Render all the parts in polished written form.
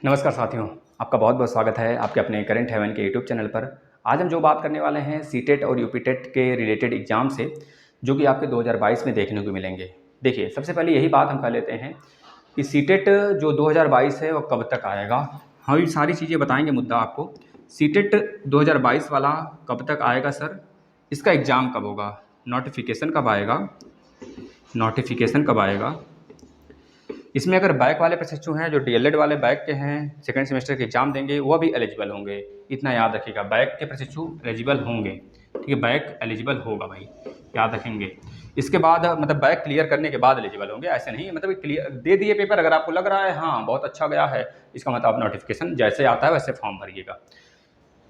नमस्कार साथियों, आपका बहुत बहुत स्वागत है आपके अपने करंट हेवन के यूट्यूब चैनल पर। आज हम जो बात करने वाले हैं सीटेट और यूपीटेट के रिलेटेड एग्ज़ाम से, जो कि आपके 2022 में देखने को मिलेंगे। देखिए, सबसे पहले यही बात हम कर लेते हैं कि सीटेट जो 2022 है वो कब तक आएगा। हम ये सारी चीज़ें बताएंगे मुद्दा आपको। सीटेट 2022 वाला कब तक आएगा सर, इसका एग्ज़ाम कब होगा, नोटिफिकेशन कब आएगा, इसमें अगर बैक वाले प्रशिक्षु हैं, जो डीएलएड वाले बैक के हैं, सेकंड सेमेस्टर के एग्जाम देंगे, वो भी एलिजिबल होंगे। इतना याद रखिएगा, बैक के प्रशिक्षु एलिजिबल होंगे। ठीक है, बैक एलिजिबल होगा भाई, याद रखेंगे। इसके बाद मतलब बैक क्लियर करने के बाद एलिजिबल होंगे, ऐसे नहीं मतलब क्लियर दे दिए पेपर, अगर आपको लग रहा है हाँ बहुत अच्छा गया है, इसका मतलब आप नोटिफिकेशन जैसे आता है वैसे फॉर्म भरिएगा।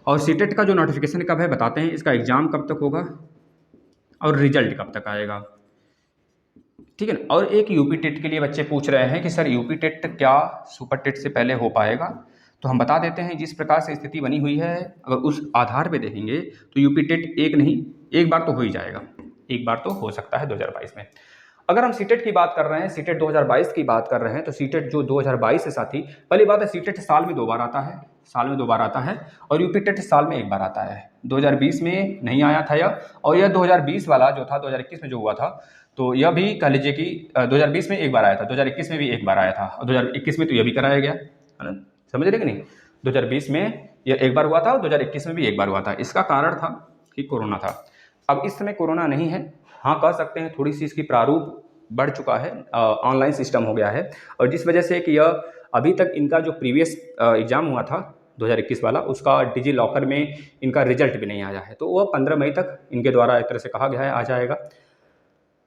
और सीटेट का जो नोटिफिकेशन कब है बताते हैं, इसका एग्ज़ाम कब तक होगा और रिजल्ट कब तक आएगा। ठीक है ना। और एक यूपी टेट के लिए बच्चे पूछ रहे हैं कि सर यूपी टेट क्या सुपर टेट से पहले हो पाएगा। तो हम बता देते हैं, जिस प्रकार से स्थिति बनी हुई है अगर उस आधार पे देखेंगे तो यूपी टेट एक नहीं एक बार तो हो ही जाएगा, एक बार तो हो सकता है 2022 में। अगर हम सीटेट की बात कर रहे हैं, सीटेट 2022 की बात कर रहे हैं, तो सीटेट जो 2022 है साथी, पहली बात है सीटेट साल में 2 बार आता है, साल में 2 बार आता है। और यूपी टेट साल में 1 बार आता है। 2020 में नहीं आया था यह, और यह 2020 वाला जो था 2021 में जो हुआ था, तो यह भी कह लीजिए कि 2020 में 1 बार आया था, 2021 में भी 1 बार आया था, और 2021 में तो यह भी कराया गया है ना, समझ रहे कि नहीं। 2020 में यह 1 बार हुआ था और 2021 में भी 1 बार हुआ था। इसका कारण था कि कोरोना था। अब इस समय कोरोना नहीं है, हाँ कह सकते हैं थोड़ी सी इसकी प्रारूप बढ़ चुका है, ऑनलाइन सिस्टम हो गया है। और जिस वजह से कि यह अभी तक इनका जो प्रीवियस एग्ज़ाम हुआ था 2021 वाला, उसका डिजी लॉकर में इनका रिजल्ट भी नहीं आया है, तो वह 15 मई तक इनके द्वारा एक तरह से कहा गया है आ जाएगा।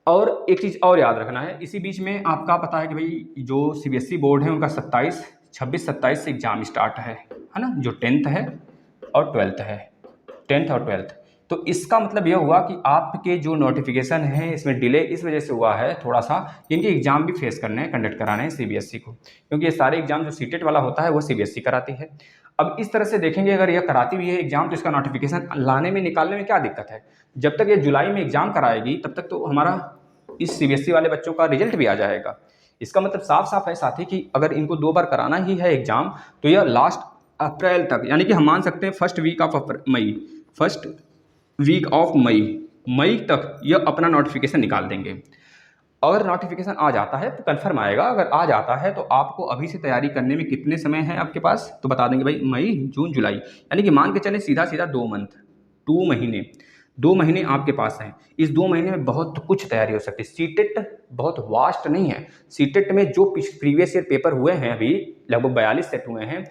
और एक चीज़ और याद रखना है, इसी बीच में आपका पता है कि भाई जो सीबीएसई बोर्ड है उनका 26 से एग्ज़ाम स्टार्ट है ना, जो 10th है और 12th है, 10th और 12th। तो इसका मतलब यह हुआ कि आपके जो नोटिफिकेशन है इसमें डिले इस वजह से हुआ है थोड़ा सा, इनके एग्ज़ाम भी फेस करने हैं, कंडक्ट कराने हैं सीबीएसई को, क्योंकि ये सारे एग्ज़ाम जो सीटेट वाला होता है वो सीबीएसई कराती है। अब इस तरह से देखेंगे, अगर यह कराती हुई है एग्ज़ाम, तो इसका नोटिफिकेशन लाने में निकालने में क्या दिक्कत है। जब तक ये जुलाई में एग्ज़ाम कराएगी तब तक तो हमारा इस सीबीएसई वाले बच्चों का रिजल्ट भी आ जाएगा। इसका मतलब साफ साफ है साथी कि अगर इनको 2 बार कराना ही है एग्ज़ाम, तो यह लास्ट अप्रैल तक, यानी कि हम मान सकते हैं फर्स्ट वीक ऑफ मई तक यह अपना नोटिफिकेशन निकाल देंगे। अगर नोटिफिकेशन आ जाता है तो कन्फर्म आएगा, अगर आ जाता है तो आपको अभी से तैयारी करने में कितने समय है आपके पास, तो बता देंगे भाई मई जून जुलाई, यानी कि मान के चले सीधा सीधा 2 मंथ, 2 महीने, 2 महीने आपके पास हैं। इस 2 महीने में बहुत कुछ तैयारी हो सकती है। सीटेट बहुत वास्ट नहीं है। सीटेट में जो प्रीवियस ईयर पेपर हुए हैं अभी लगभग 42 सेट हुए हैं,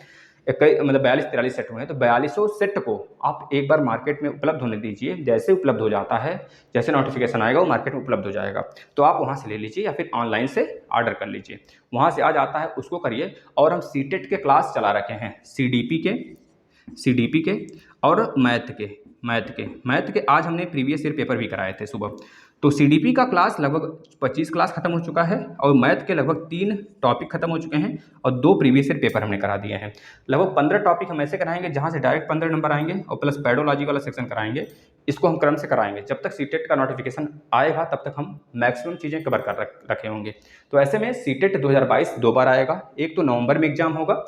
कई मतलब 42-43 सेट हुए हैं, तो 4200 सेट को आप एक बार मार्केट में उपलब्ध होने दीजिए। जैसे उपलब्ध हो जाता है, जैसे नोटिफिकेशन आएगा वो मार्केट में उपलब्ध हो जाएगा, तो आप वहाँ से ले लीजिए या फिर ऑनलाइन से ऑर्डर कर लीजिए, वहाँ से आ जाता है उसको करिए। और हम सीटेट के क्लास चला रखे हैं, सीडीपी के और मैथ के आज हमने प्रीवियस ईयर पेपर भी कराए थे सुबह। तो सीडीपी का क्लास लगभग 25 क्लास खत्म हो चुका है, और मैथ के लगभग 3 टॉपिक खत्म हो चुके हैं, और 2 प्रीवियस ईयर पेपर हमने करा दिए हैं। लगभग 15 टॉपिक हम ऐसे कराएंगे जहां से डायरेक्ट 15 नंबर आएंगे, और प्लस पैडोलॉजी वाला सेक्शन कराएंगे। इसको हम क्रम से कराएंगे, जब तक सीटेट का नोटिफिकेशन आएगा तब तक हम मैक्सिमम चीज़ें कवर कर रखे होंगे। तो ऐसे में सीटेट 2022 2 बार आएगा, एक तो नवंबर में एग्जाम होगा,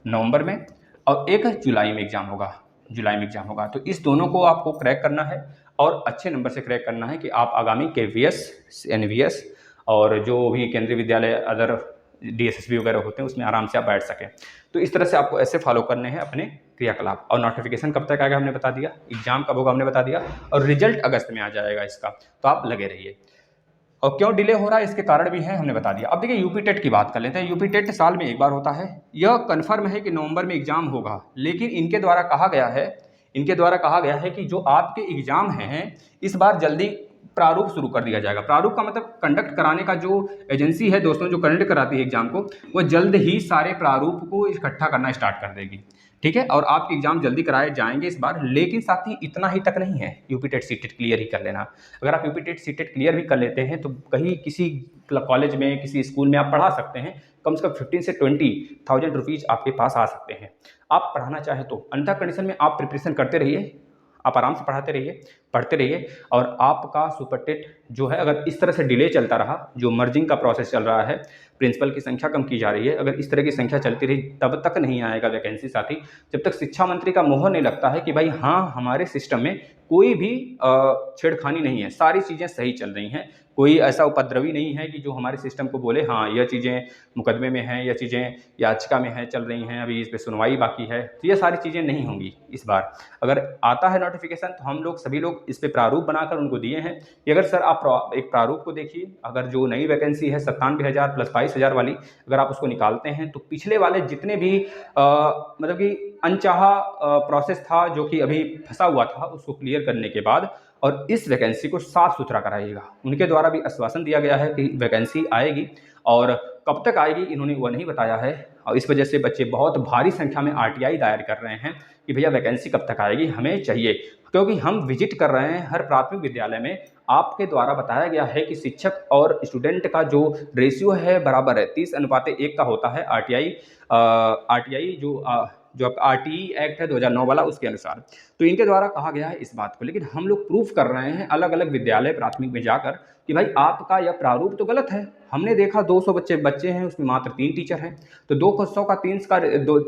नवंबर में, और एक जुलाई में एग्जाम होगा। तो इस दोनों को आपको क्रैक करना है, और अच्छे नंबर से क्रैक करना है कि आप आगामी केवीएस, एनवीएस और जो भी केंद्रीय विद्यालय अदर डीएसएसबी वगैरह होते हैं उसमें आराम से आप बैठ सकें। तो इस तरह से आपको ऐसे फॉलो करने हैं अपने क्रियाकलाप। और नोटिफिकेशन कब तक आएगा हमने बता दिया, एग्जाम कब होगा हमने बता दिया, और रिजल्ट अगस्त में आ जाएगा इसका, तो आप लगे रहिए। और क्यों डिले हो रहा है इसके कारण भी है हमने बता दिया। अब देखिए यूपी टेट की बात कर लेते हैं। यूपी टेट साल में 1 बार होता है, यह कन्फर्म है कि नवंबर में एग्जाम होगा, लेकिन इनके द्वारा कहा गया है कि जो आपके एग्जाम हैं इस बार जल्दी प्रारूप शुरू कर दिया जाएगा। प्रारूप का मतलब कंडक्ट कराने का जो एजेंसी है दोस्तों, जो कंडक्ट कराती है एग्जाम को, वो जल्द ही सारे प्रारूप को इकट्ठा करना स्टार्ट कर देगी। ठीक है, और आपके एग्जाम जल्दी कराए जाएंगे इस बार। लेकिन साथ ही इतना ही तक नहीं है, यूपी टेट सीटेट क्लियर ही कर लेना। अगर आप यूपी टेट सीटेट क्लियर भी कर लेते हैं तो कहीं किसी कॉलेज में, किसी स्कूल में आप पढ़ा सकते हैं, कम से कम 15 से 20,000 रुपीज़ आपके पास आ सकते हैं, आप पढ़ाना चाहे तो। अन्यथा कंडीशन में आप प्रिपरेशन करते रहिए, आप आराम से पढ़ते रहिए और आपका सुपर टेट जो है अगर इस तरह से डिले चलता रहा, जो मर्जिंग का प्रोसेस चल रहा है, प्रिंसिपल की संख्या कम की जा रही है, अगर इस तरह की संख्या चलती रही तब तक नहीं आएगा वैकेंसी साथी, जब तक शिक्षा मंत्री का मोहर नहीं लगता है कि भाई हाँ हमारे सिस्टम में कोई भी छेड़खानी नहीं है, सारी चीज़ें सही चल रही हैं, कोई ऐसा उपद्रवी नहीं है कि जो हमारे सिस्टम को बोले हाँ यह चीज़ें मुकदमे में हैं, यह चीज़ें याचिका में हैं, चल रही हैं, अभी इस पर सुनवाई बाकी है, तो ये सारी चीज़ें नहीं होंगी इस बार। अगर आता है नोटिफिकेशन तो हम लोग सभी लोग इस पर प्रारूप बनाकर उनको दिए हैं कि अगर सर आप एक प्रारूप को देखिए, अगर जो नई वैकेंसी है 97,000 प्लस 22,000 वाली, अगर आप उसको निकालते हैं तो पिछले वाले जितने भी मतलब कि अनचाहा प्रोसेस था जो कि अभी फंसा हुआ था उसको क्लियर करने के बाद और इस वैकेंसी को साफ सुथरा कराइएगा। उनके द्वारा भी आश्वासन दिया गया है कि वैकेंसी आएगी और कब तक आएगी इन्होंने वो नहीं बताया है, और इस वजह से बच्चे बहुत भारी संख्या में आरटीआई दायर कर रहे हैं कि भैया वैकेंसी कब तक आएगी, हमें चाहिए। क्योंकि हम विजिट कर रहे हैं हर प्राथमिक विद्यालय में, आपके द्वारा बताया गया है कि शिक्षक और स्टूडेंट का जो रेशियो है बराबर है, 30:1 का होता है आरटीआई जो आपका आरटीई एक्ट है 2009 वाला उसके अनुसार। तो इनके द्वारा कहा गया है इस बात को, लेकिन हम लोग प्रूफ कर रहे हैं अलग अलग विद्यालय प्राथमिक में जाकर कि भाई आपका यह प्रारूप तो गलत है। हमने देखा 200 बच्चे हैं उसमें मात्र 3 टीचर हैं, तो 200 का 3 का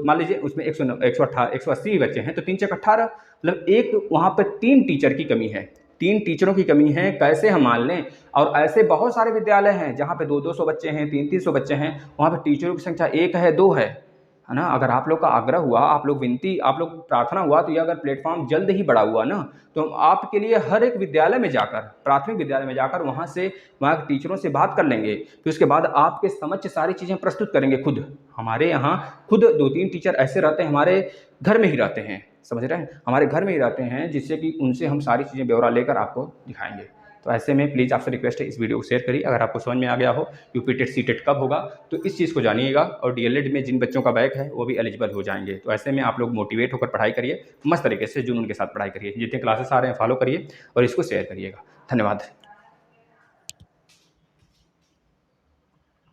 मान लीजिए उसमें 180 बच्चे हैं तो 3 चक 18, मतलब एक वहाँ पर 3 टीचर की कमी है, 3 टीचरों की कमी है, कैसे हम मान लें। और ऐसे बहुत सारे विद्यालय हैं जहाँ पे 200 बच्चे हैं, 300 बच्चे हैं, वहाँ पे टीचरों की संख्या 1 है 2 है ना। अगर आप लोग का आग्रह हुआ, आप लोग प्रार्थना हुआ तो ये अगर प्लेटफॉर्म जल्द ही बड़ा हुआ ना, तो हम आपके लिए हर एक विद्यालय में जाकर, प्राथमिक विद्यालय में जाकर वहाँ के टीचरों से बात कर लेंगे, फिर उसके बाद आपके समक्ष सारी चीज़ें प्रस्तुत करेंगे। खुद हमारे यहाँ खुद 2-3 टीचर ऐसे रहते हैं, हमारे घर में ही रहते हैं, समझ रहे हैं, हमारे घर में ही रहते हैं, जिससे कि उनसे हम सारी चीज़ें ब्यौरा लेकर आपको दिखाएंगे। तो ऐसे में प्लीज़ आपसे रिक्वेस्ट है इस वीडियो को शेयर करिए। अगर आपको समझ में आ गया हो यूपी टेट सी टेट कब होगा तो इस चीज़ को जानिएगा, और डीएलएड में जिन बच्चों का बैक है वो भी एलिजिबल हो जाएंगे। तो ऐसे में आप लोग मोटिवेट होकर पढ़ाई करिए, मस्त तरीके से जुनून के साथ पढ़ाई करिए, जितने क्लासेस आ रहे हैं फॉलो करिए और इसको शेयर करिएगा। धन्यवाद।